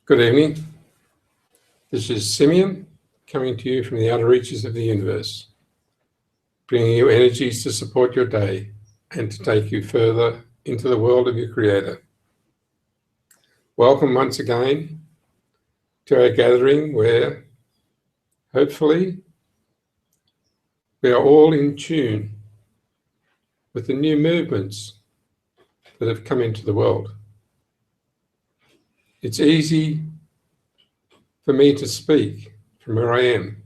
Good evening. This is Simmion coming to you from the outer reaches of the universe, bringing you energies to support your day and to take you further into the world of your Creator. Welcome once again to our gathering where, hopefully, we are all in tune with the new movements that have come into the world. It's easy for me to speak from where I am,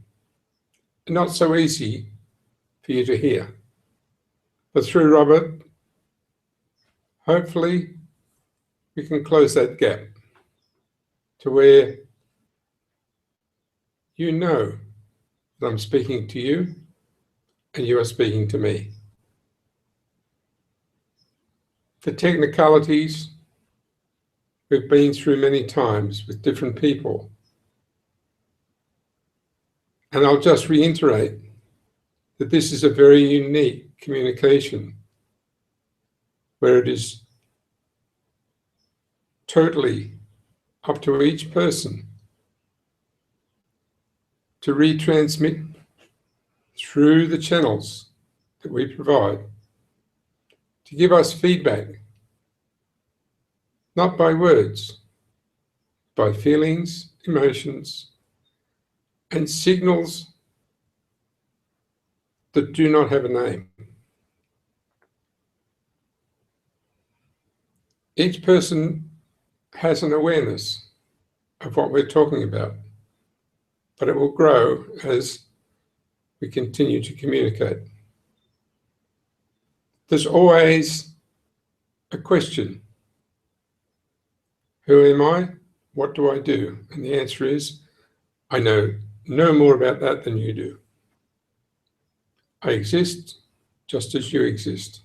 and not so easy for you to hear. But through Robert, hopefully we can close that gap to where you know that I'm speaking to you and you are speaking to me. The technicalities we've been through many times with different people. And I'll just reiterate that this is a very unique communication where it is totally up to each person to retransmit through the channels that we provide, to give us feedback, not by words, by feelings, emotions, and signals that do not have a name. Each person has an awareness of what we're talking about, but it will grow as we continue to communicate. There's always a question. Who am I? What do I do? And the answer is, I know no more about that than you do. I exist just as you exist.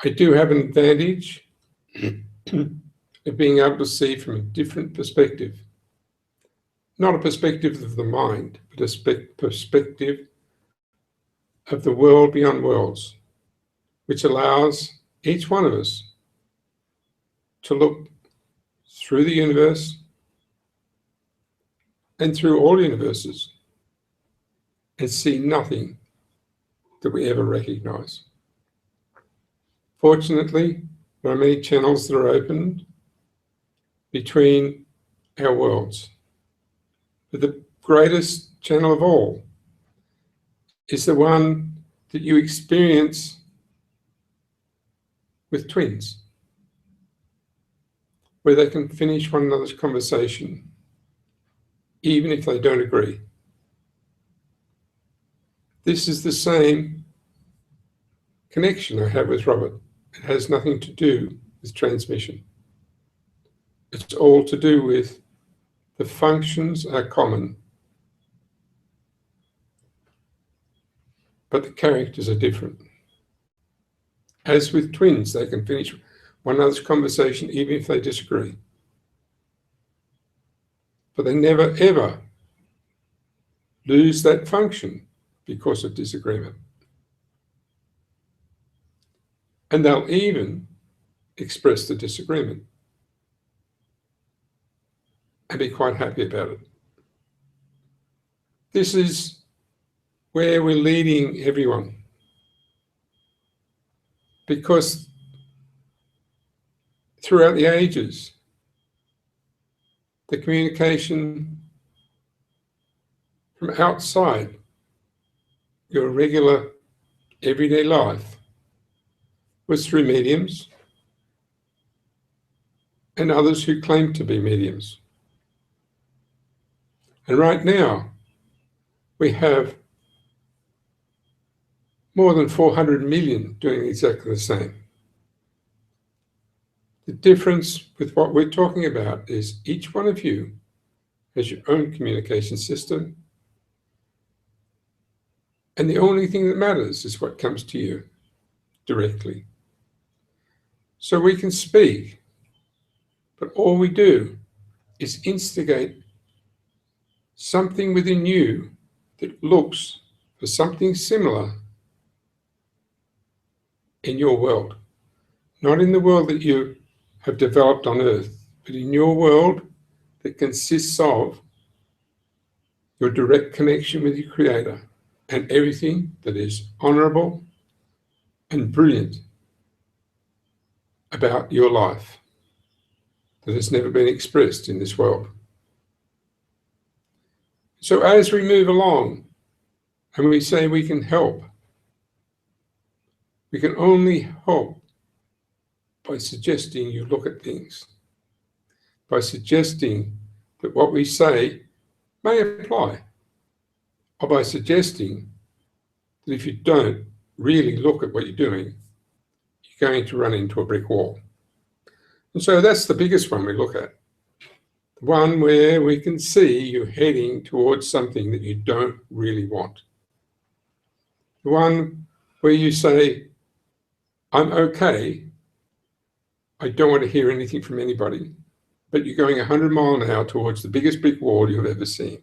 I do have an advantage of being able to see from a different perspective. Not a perspective of the mind, but a perspective of the world beyond worlds, which allows each one of us to look through the universe and through all universes and see nothing that we ever recognize. Fortunately, there are many channels that are opened between our worlds. But the greatest channel of all is the one that you experience with twins, where they can finish one another's conversation, even if they don't agree. This is the same connection I have with Robert. It has nothing to do with transmission. It's all to do with the functions are common, but the characters are different. As with twins, they can finish one another's conversation even if they disagree. But they never, ever lose that function because of disagreement. And they'll even express the disagreement and be quite happy about it. This is where we're leading everyone, because throughout the ages, the communication from outside your regular everyday life was through mediums and others who claim to be mediums. And right now, we have more than 400 million doing exactly the same. The difference with what we're talking about is each one of you has your own communication system, and the only thing that matters is what comes to you directly. So we can speak, but all we do is instigate something within you that looks for something similar in your world. not in the world that you have developed on earth, but in your world that consists of your direct connection with your Creator and everything that is honorable and brilliant about your life that has never been expressed in this world. So as we move along and we say we can help, we can only help by suggesting you look at things, by suggesting that what we say may apply, or by suggesting that if you don't really look at what you're doing, you're going to run into a brick wall. And so that's the biggest one we look at. The one where we can see you heading towards something that you don't really want. The one where you say, I'm okay, I don't want to hear anything from anybody, but you're going 100 miles an hour towards the biggest brick wall you've ever seen.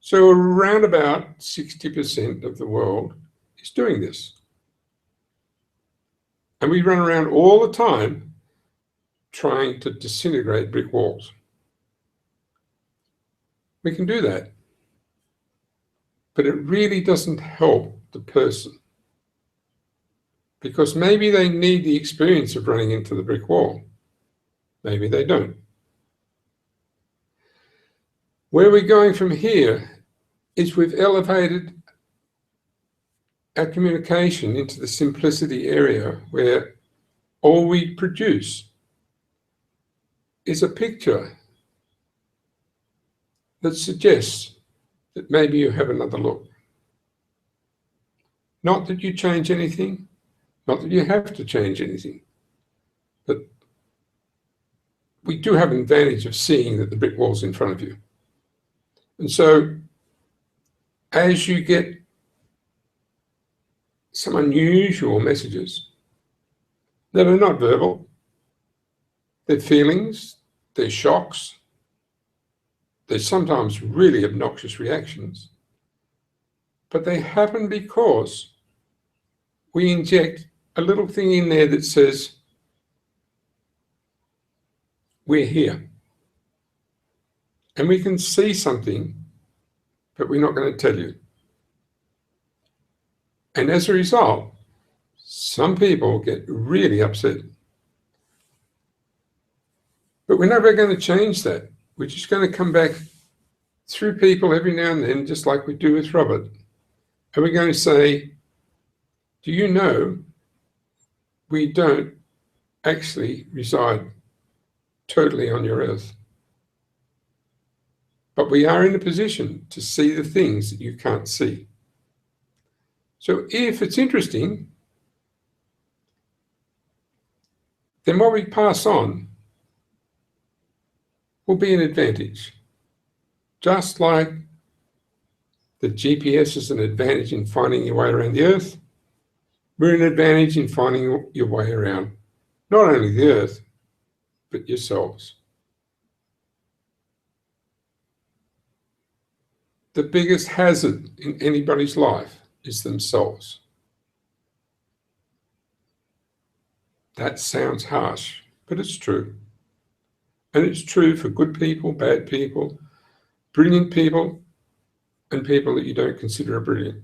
So around about 60% of the world is doing this. And we run around all the time trying to disintegrate brick walls. We can do that, but it really doesn't help the person, because maybe they need the experience of running into the brick wall. Maybe they don't. Where we're going from here is we've elevated our communication into the simplicity area where all we produce is a picture that suggests that maybe you have another look. Not that you change anything, not that you have to change anything, but we do have an advantage of seeing that the brick wall's in front of you. And so as you get some unusual messages that are not verbal, they're feelings, they're shocks, they're sometimes really obnoxious reactions, but they happen because we inject a little thing in there that says, we're here. And we can see something, but we're not going to tell you. And as a result, some people get really upset. But we're never going to change that. We're just going to come back through people every now and then, just like we do with Robert. And we're going to say, do you know we don't actually reside totally on your earth? But we are in a position to see the things that you can't see. So if it's interesting, then what we pass on will be an advantage. Just like the GPS is an advantage in finding your way around the earth, we're an advantage in finding your way around not only the earth, but yourselves. The biggest hazard in anybody's life is themselves. That sounds harsh, but it's true. And it's true for good people, bad people, brilliant people, and people that you don't consider brilliant.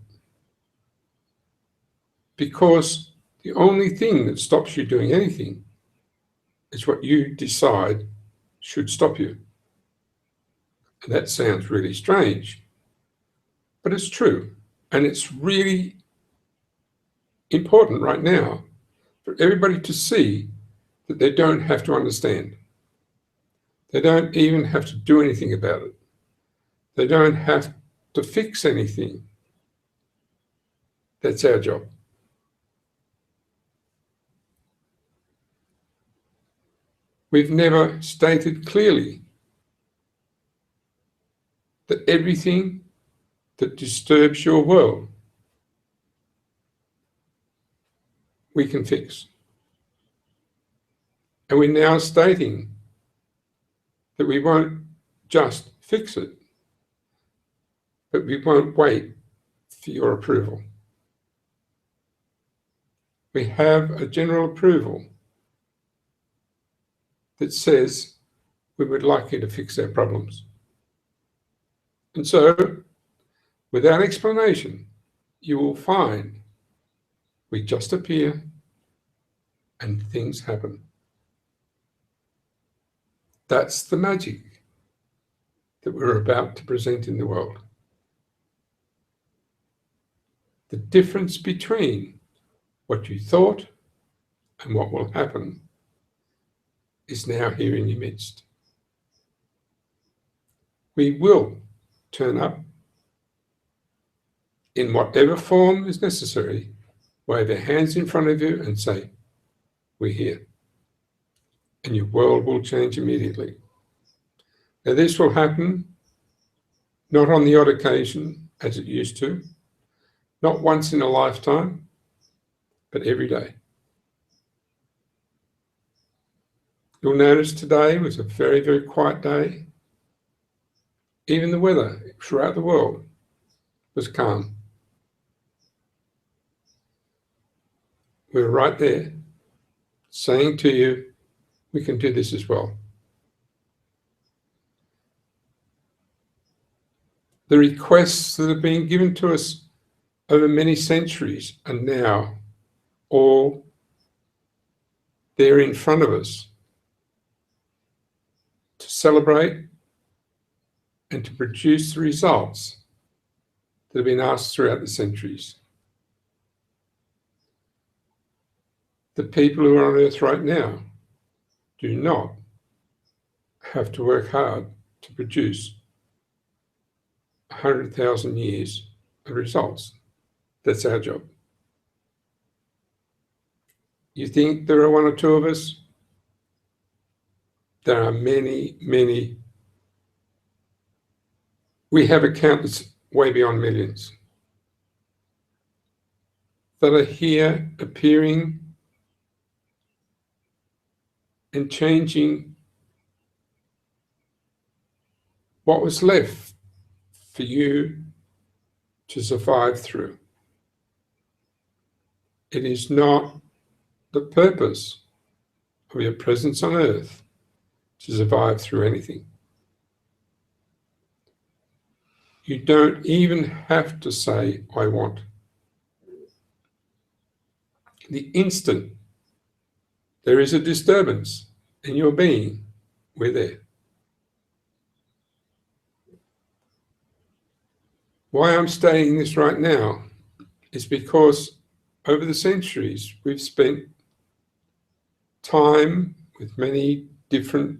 Because the only thing that stops you doing anything is what you decide should stop you. And that sounds really strange, but it's true. And it's really important right now for everybody to see that they don't have to understand. They don't even have to do anything about it. They don't have to fix anything. That's our job. We've never stated clearly that everything that disturbs your world, we can fix. And we're now stating that we won't just fix it, but we won't wait for your approval. We have a general approval that says we would like you to fix our problems. And so, without explanation, you will find we just appear and things happen. That's the magic that we're about to present in the world. The difference between what you thought and what will happen is now here in your midst. We will turn up in whatever form is necessary, wave our hands in front of you and say, we're here. And your world will change immediately. Now this will happen not on the odd occasion as it used to, not once in a lifetime, but every day. You'll notice today was a very, very quiet day. Even the weather throughout the world was calm. We're right there saying to you, we can do this as well. The requests that have been given to us over many centuries are now all there in front of us to celebrate and to produce the results that have been asked throughout the centuries. The people who are on Earth right now do not have to work hard to produce 100,000 years of results. That's our job. You think there are one or two of us? There are many, many. We have a count that's way beyond millions that are here appearing and changing what was left for you to survive through. It is not the purpose of your presence on Earth to survive through anything. You don't even have to say, I want. The instant there is a disturbance in your being, we're there. Why I'm stating this right now is because over the centuries, we've spent time with many different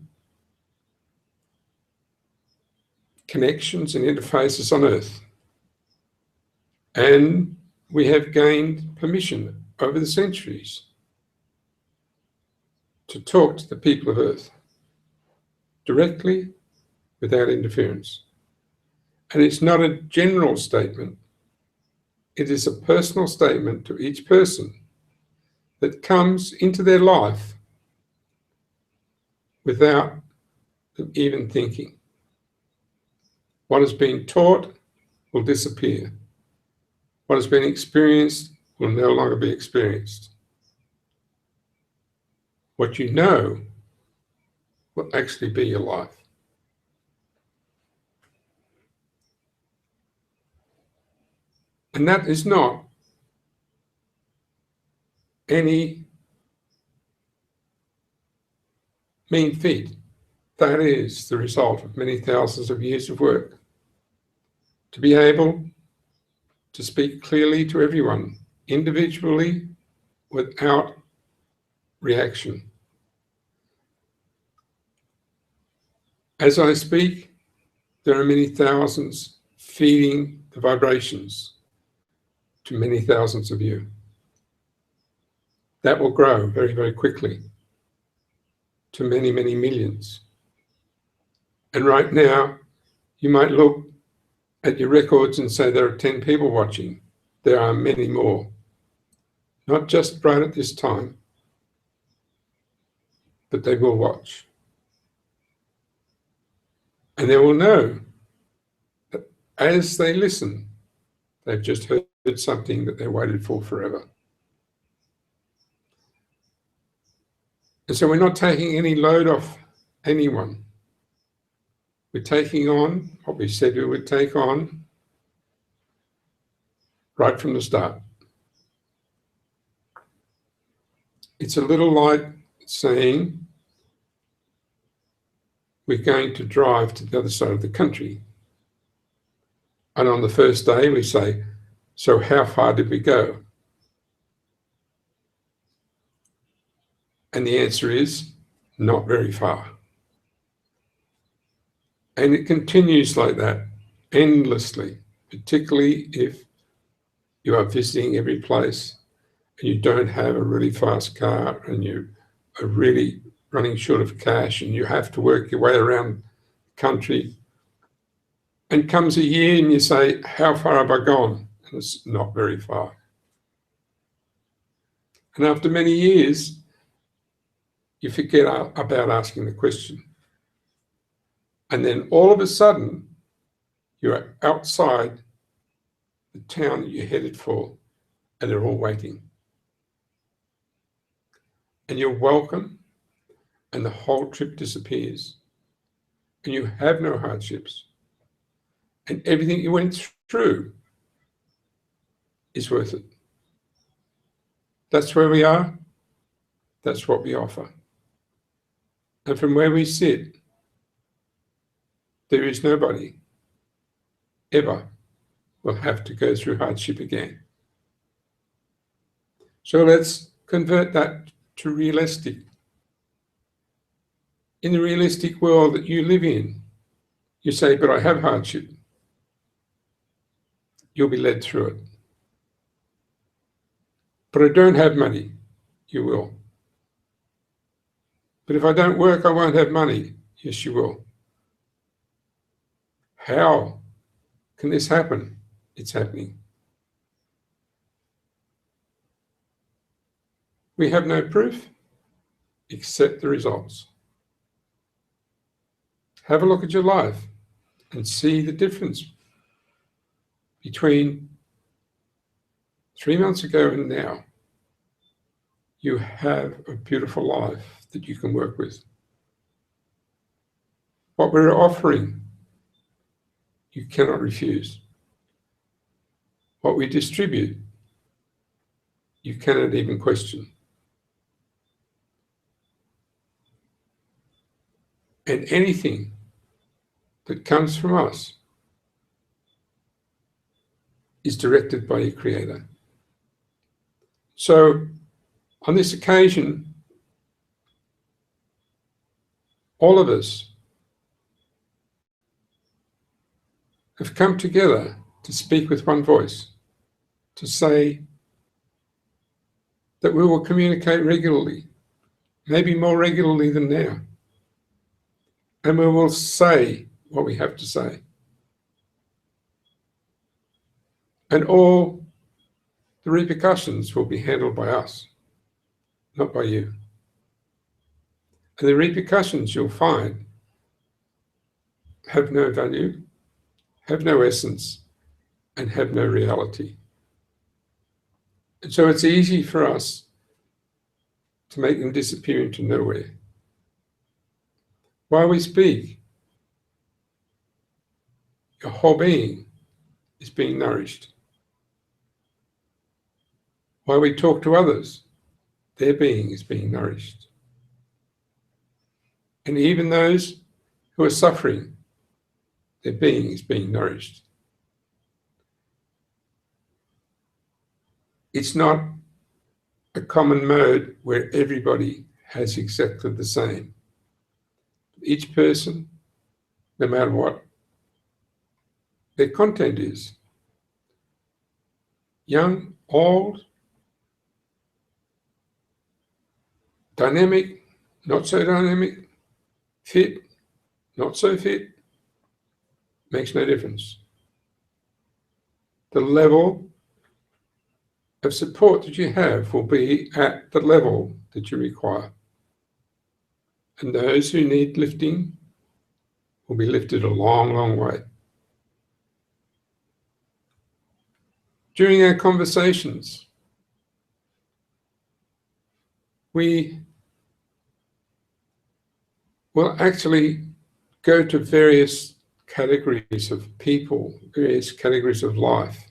connections and interfaces on Earth. And we have gained permission over the centuries to talk to the people of Earth directly, without interference. And it's not a general statement. It is a personal statement to each person that comes into their life without them even thinking. What has been taught will disappear. What has been experienced will no longer be experienced. What you know will actually be your life. And that is not any mean feat. That is the result of many thousands of years of work. To be able to speak clearly to everyone, individually, without reaction. As I speak, there are many thousands feeding the vibrations to many thousands of you. That will grow very, very quickly to many, many millions. And right now, you might look at your records and say there are 10 people watching. There are many more. Not just right at this time, but they will watch. And they will know that as they listen, they've just heard something that they waited for forever. And so we're not taking any load off anyone. We're taking on what we said we would take on right from the start. It's a little like saying we're going to drive to the other side of the country. And on the first day we say, so how far did we go? And the answer is not very far. And it continues like that endlessly, particularly if you are visiting every place and you don't have a really fast car and you are really running short of cash and you have to work your way around the country. And comes a year and you say, how far have I gone? And it's not very far. And after many years, you forget about asking the question. And then all of a sudden, you're outside the town that you're headed for, and they're all waiting. And you're welcome, and the whole trip disappears. And you have no hardships. And everything you went through is worth it. That's where we are. That's what we offer. And from where we sit, there is nobody ever will have to go through hardship again. So let's convert that to realistic. In the realistic world that you live in, you say, but I have hardship. You'll be led through it. But I don't have money. You will. But if I don't work, I won't have money. Yes, you will. How can this happen? It's happening. We have no proof except the results. Have a look at your life and see the difference between 3 months ago and now. You have a beautiful life that you can work with. What we're offering, you cannot refuse. What we distribute, you cannot even question. And anything that comes from us is directed by your Creator. So on this occasion, all of us have come together to speak with one voice, to say that we will communicate regularly, maybe more regularly than now, and we will say what we have to say. And all the repercussions will be handled by us, not by you. And the repercussions you'll find have no value, have no essence, and have no reality. And so it's easy for us to make them disappear into nowhere. While we speak, your whole being is being nourished. While we talk to others, their being is being nourished. And even those who are suffering, their being is being nourished. It's not a common mode where everybody has exactly the same. Each person, no matter what their content is, young, old, dynamic, not so dynamic, fit, not so fit, makes no difference. The level of support that you have will be at the level that you require. And those who need lifting will be lifted a long, long way. During our conversations, we will actually go to various categories of people, various categories of life.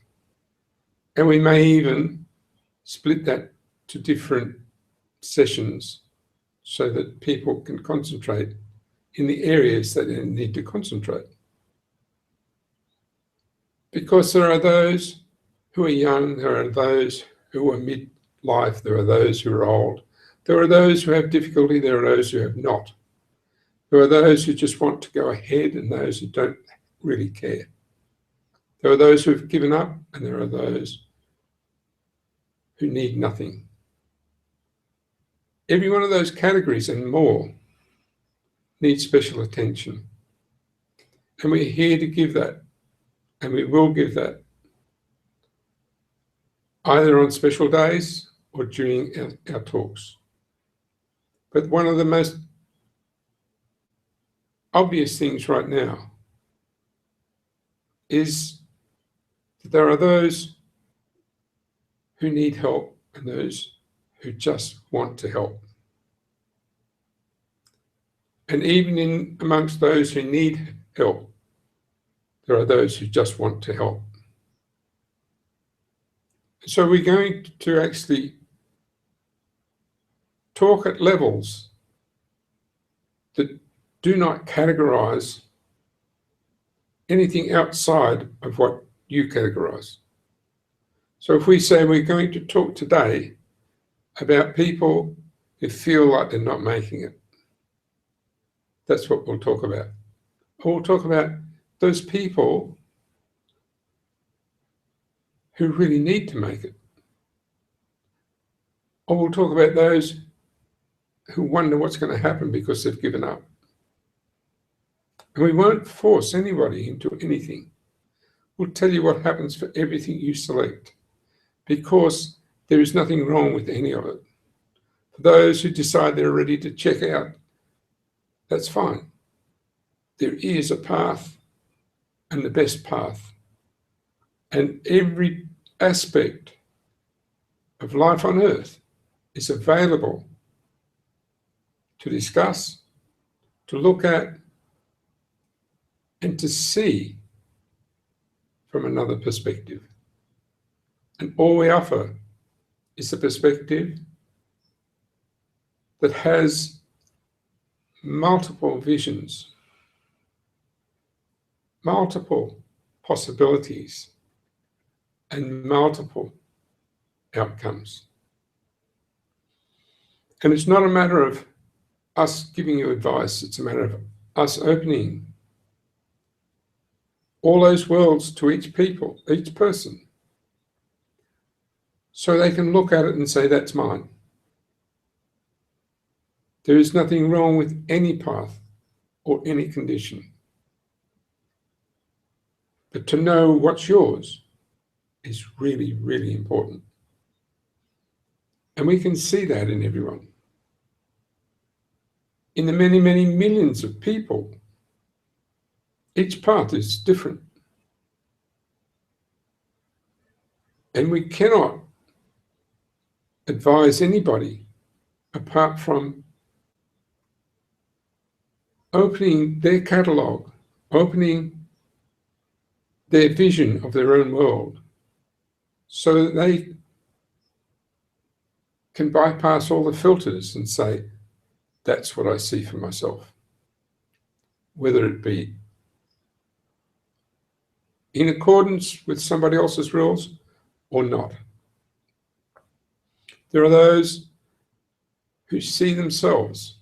And we may even split that to different sessions so that people can concentrate in the areas that they need to concentrate. Because there are those who are young, there are those who are midlife, there are those who are old, there are those who have difficulty, there are those who have not. There are those who just want to go ahead and those who don't really care. There are those who have given up and there are those who need nothing. Every one of those categories and more needs special attention. And we're here to give that, and we will give that, either on special days or during our talks. But one of the most obvious things right now is that there are those who need help and those who just want to help. And even in amongst those who need help, there are those who just want to help. So we're going to actually talk at levels that do not categorize anything outside of what you categorize. So if we say we're going to talk today about people who feel like they're not making it, that's what we'll talk about. We'll talk about those people who really need to make it. Or we'll talk about those who wonder what's going to happen because they've given up. And we won't force anybody into anything. We'll tell you what happens for everything you select, because there is nothing wrong with any of it. For those who decide they're ready to check out, that's fine. There is a path, and the best path. And every aspect of life on earth is available to discuss, to look at, and to see from another perspective. And all we offer is a perspective that has multiple visions, multiple possibilities, and multiple outcomes. And it's not a matter of us giving you advice, it's a matter of us opening all those worlds to each person, so they can look at it and say, that's mine. There is nothing wrong with any path or any condition. But to know what's yours is really, really important. And we can see that in everyone. In the many, many millions of people, each path is different. And we cannot advise anybody apart from opening their catalogue, opening their vision of their own world, so that they can bypass all the filters and say, that's what I see for myself, whether it be in accordance with somebody else's rules or not. There are those who see themselves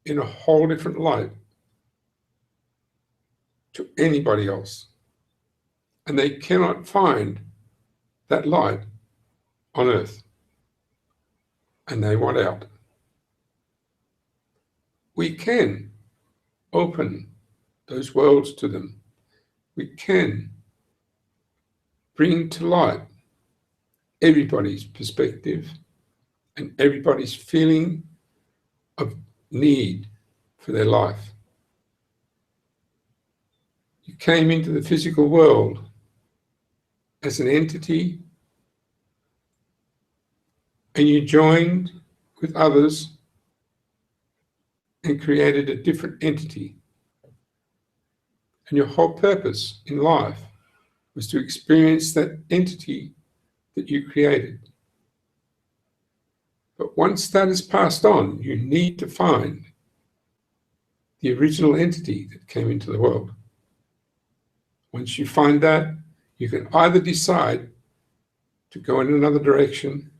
in a whole different light to anybody else, and they cannot find that light on earth, and they want out. We can open those worlds to them. We can bring to light everybody's perspective and everybody's feeling of need for their life. You came into the physical world as an entity, and you joined with others and created a different entity. And your whole purpose in life was to experience that entity that you created. But once that is passed on, you need to find the original entity that came into the world. Once you find that, you can either decide to go in another direction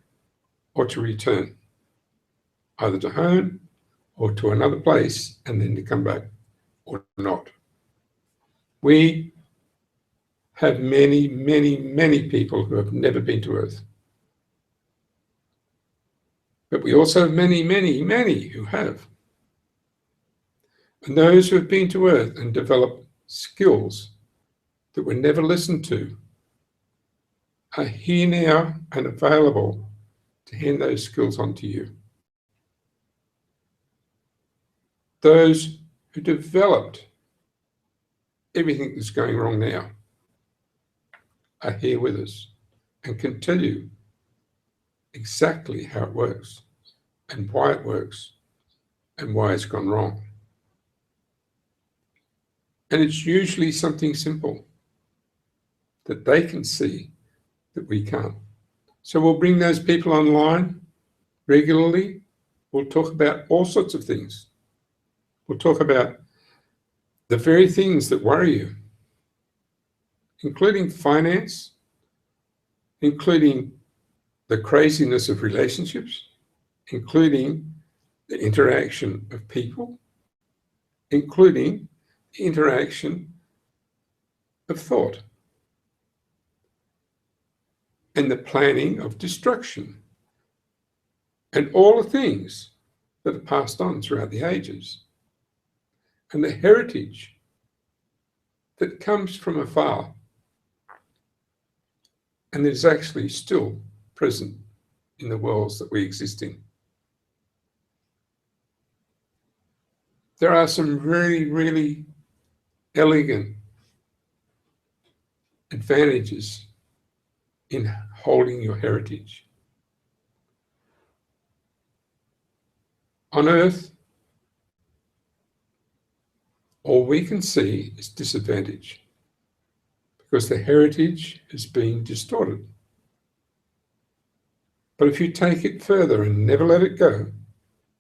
or to return, either to home or to another place and then to come back, or not. We have many, many, many people who have never been to Earth. But we also have many, many, many who have. And those who have been to Earth and developed skills that were never listened to are here now and available to hand those skills on to you. Those who developed everything that's going wrong now are here with us and can tell you exactly how it works and why it works and why it's gone wrong. And it's usually something simple that they can see that we can't. So we'll bring those people online regularly. We'll talk about all sorts of things. We'll talk about the very things that worry you, including finance, including the craziness of relationships, including the interaction of people, including the interaction of thought, and the planning of destruction, and all the things that are passed on throughout the ages, and the heritage that comes from afar and is actually still present in the worlds that we exist in. There are some really, really elegant advantages in holding your heritage. On Earth, all we can see is disadvantage because the heritage is being distorted. But if you take it further and never let it go,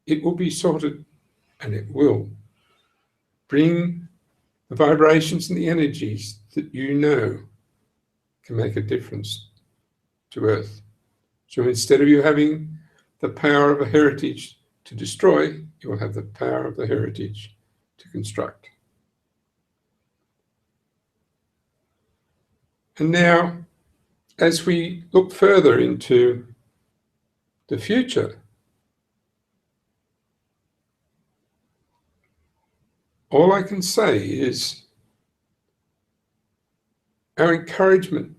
it will be sorted and it will bring the vibrations and the energies that you know can make a difference to Earth. So instead of you having the power of a heritage to destroy, you will have the power of the heritage to construct. And now, as we look further into the future, all I can say is our encouragement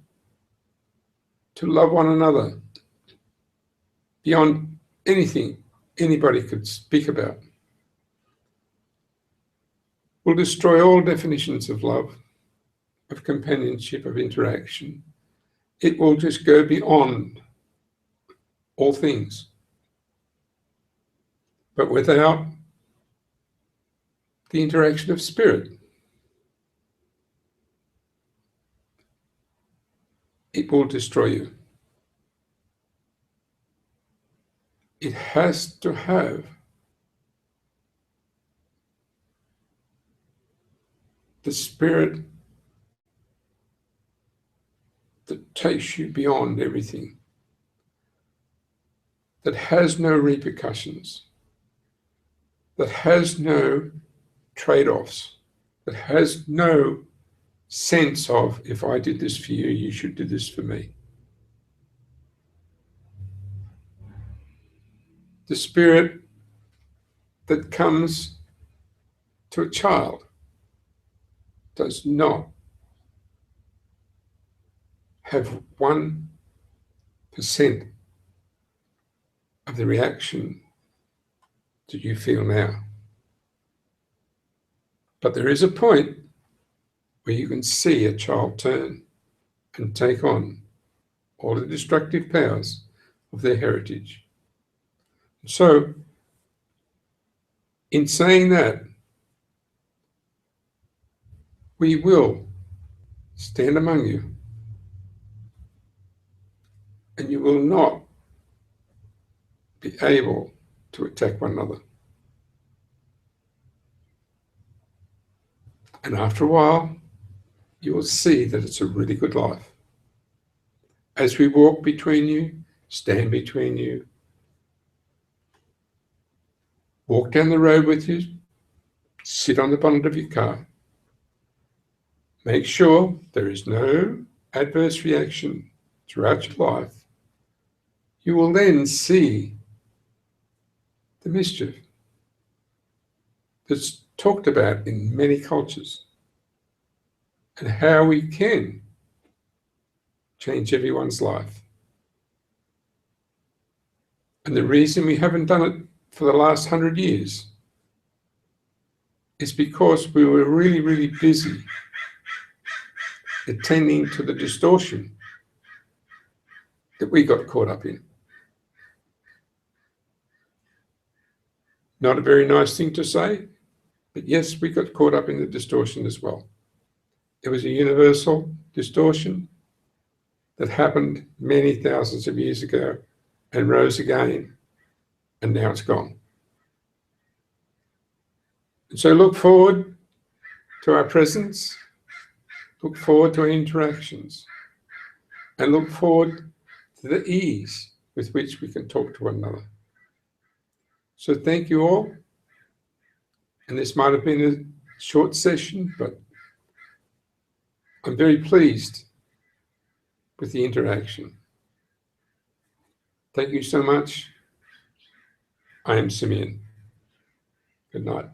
to love one another beyond anything anybody could speak about will destroy all definitions of love, of companionship, of interaction. It will just go beyond all things. But without the interaction of spirit, it will destroy you. It has to have the spirit that takes you beyond everything, that has no repercussions, that has no trade-offs, that has no sense of, if I did this for you, you should do this for me. The spirit that comes to a child does not have 1% of the reaction that you feel now. But there is a point where you can see a child turn and take on all the destructive powers of their heritage. So In saying that, we will stand among you, and you will not be able to attack one another. And after a while, you will see that it's a really good life. As we walk between you, stand between you, walk down the road with you, sit on the bonnet of your car, make sure there is no adverse reaction throughout your life, you will then see the mischief that's talked about in many cultures and how we can change everyone's life. And the reason we haven't done it for the last 100 years is because we were really, really busy attending to the distortion that we got caught up in. Not a very nice thing to say, but yes, we got caught up in the distortion as well. It was a universal distortion that happened many thousands of years ago and rose again, and now it's gone. And so look forward to our presence, look forward to our interactions, and look forward to the ease with which we can talk to one another. So thank you all. And this might have been a short session, but I'm very pleased with the interaction. Thank you so much. I am Simmion. Good night.